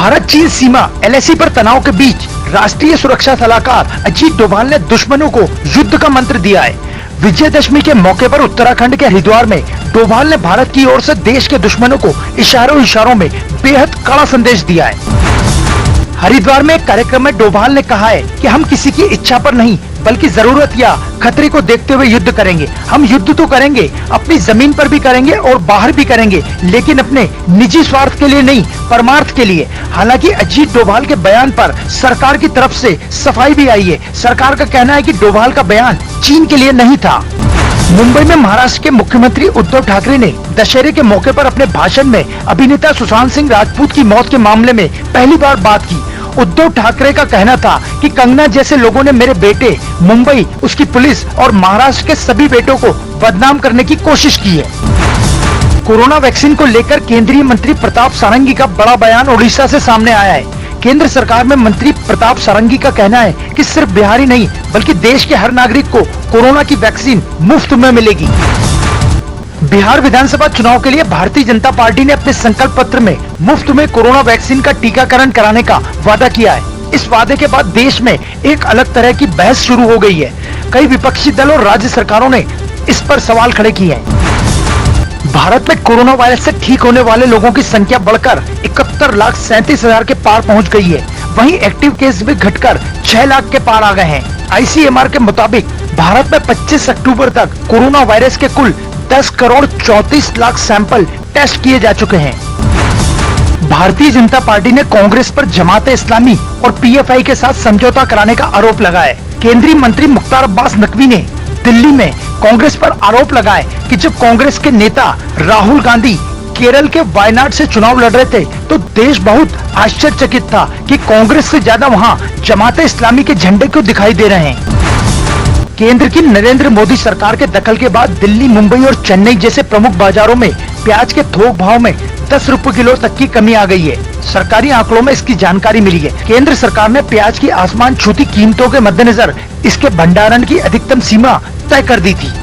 भारत चीन सीमा LAC पर तनाव के बीच राष्ट्रीय सुरक्षा सलाहकार अजीत डोभाल ने दुश्मनों को युद्ध का मंत्र दिया है। विजयदशमी के मौके पर उत्तराखंड के हरिद्वार में डोभाल ने भारत की ओर से देश के दुश्मनों को इशारों में बेहद कड़ा संदेश दिया है। हरिद्वार में एक कार्यक्रम में डोभाल ने कहा है कि हम किसी की इच्छा पर नहीं बल्कि जरूरत या खतरे को देखते हुए युद्ध करेंगे। हम युद्ध तो करेंगे, अपनी जमीन पर भी करेंगे और बाहर भी करेंगे, लेकिन अपने निजी स्वार्थ के लिए नहीं, परमार्थ के लिए। हालांकि अजीत डोभाल के बयान पर सरकार की तरफ से सफाई भी आई है। सरकार का कहना है कि डोभाल का बयान चीन के लिए नहीं था। मुंबई में महाराष्ट्र के मुख्यमंत्री उद्धव ठाकरे ने दशहरे के मौके पर अपने भाषण में अभिनेता सुशांत सिंह राजपूत की मौत के मामले में पहली बार बात की। उद्धव ठाकरे का कहना था कि कंगना जैसे लोगों ने मेरे बेटे, मुंबई, उसकी पुलिस और महाराष्ट्र के सभी बेटों को बदनाम करने की कोशिश की है। कोरोना वैक्सीन को लेकर केंद्रीय मंत्री प्रताप सारंगी का बड़ा बयान उड़ीसा से सामने आया है। केंद्र सरकार में मंत्री प्रताप सारंगी का कहना है कि सिर्फ बिहारी नहीं बल्कि देश के हर नागरिक को कोरोना की वैक्सीन मुफ्त में मिलेगी। बिहार विधानसभा चुनाव के लिए भारतीय जनता पार्टी ने अपने संकल्प पत्र में मुफ्त में कोरोना वैक्सीन का टीकाकरण कराने का वादा किया है। इस वादे के बाद देश में एक अलग तरह की बहस शुरू हो गई है। कई विपक्षी दल और राज्य सरकारों ने इस पर सवाल खड़े किए हैं। भारत में कोरोना वायरस से ठीक होने वाले लोगों की संख्या बढ़कर 71,37,000 के पार पहुंच गई है। वहीं एक्टिव केस भी घटकर 6 लाख के पार आ गए हैं। ICMR के मुताबिक भारत में 25 अक्टूबर तक कोरोना वायरस के कुल 10 करोड़ 34 लाख सैंपल टेस्ट किए जा चुके हैं। भारतीय जनता पार्टी ने कांग्रेस पर जमात इस्लामी और PFI के साथ समझौता कराने का आरोप लगाया है। केंद्रीय मंत्री मुख्तार अब्बास नकवी ने दिल्ली में कांग्रेस पर आरोप लगाया कि जब कांग्रेस के नेता राहुल गांधी केरल के वायनाड से चुनाव लड़ रहे थे तो देश बहुत आश्चर्यचकित था कि कांग्रेस से ज्यादा वहां जमात इस्लामी के झंडे क्यों दिखाई दे रहे हैं। केंद्र की नरेंद्र मोदी सरकार के दखल के बाद दिल्ली, मुंबई और चेन्नई जैसे प्रमुख बाजारों में प्याज के थोक भाव में 10 रुपए किलो तक की कमी आ गई है। सरकारी आंकड़ों में इसकी जानकारी मिली है। केंद्र सरकार ने प्याज की आसमान छूती कीमतों के मद्देनजर इसके भंडारण की अधिकतम सीमा तय कर दी थी।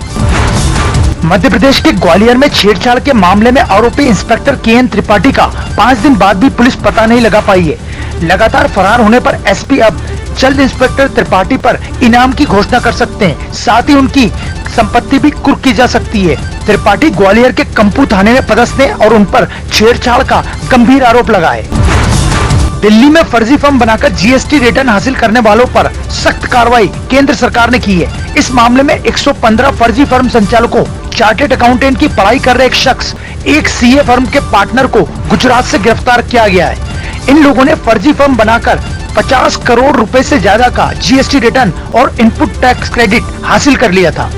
मध्य प्रदेश के ग्वालियर में छेड़छाड़ के मामले में आरोपी इंस्पेक्टर KN त्रिपाठी का 5 दिन बाद भी पुलिस पता नहीं लगा पाई है। लगातार फरार होने पर SP अब जल्द इंस्पेक्टर त्रिपाठी पर इनाम की घोषणा कर सकते हैं। साथ ही उनकी संपत्ति भी कुर्क की जा सकती है। त्रिपाठी ग्वालियर के कंपू थाने में पदस्थ हैं और उन पर छेड़छाड़ का गंभीर आरोप लगा है। दिल्ली में फर्जी फॉर्म बनाकर GST रिटर्न हासिल करने वालों पर सख्त कार्रवाई केंद्र सरकार ने की है। इस मामले में 115 फर्जी फर्म संचालकों, चार्टेड अकाउंटेंट की पढ़ाई कर रहे एक शख्स, एक CA फर्म के पार्टनर को गुजरात से गिरफ्तार किया गया है। इन लोगों ने फर्जी फर्म बनाकर 50 करोड़ रुपए से ज्यादा का GST रिटर्न और इनपुट टैक्स क्रेडिट हासिल कर लिया था।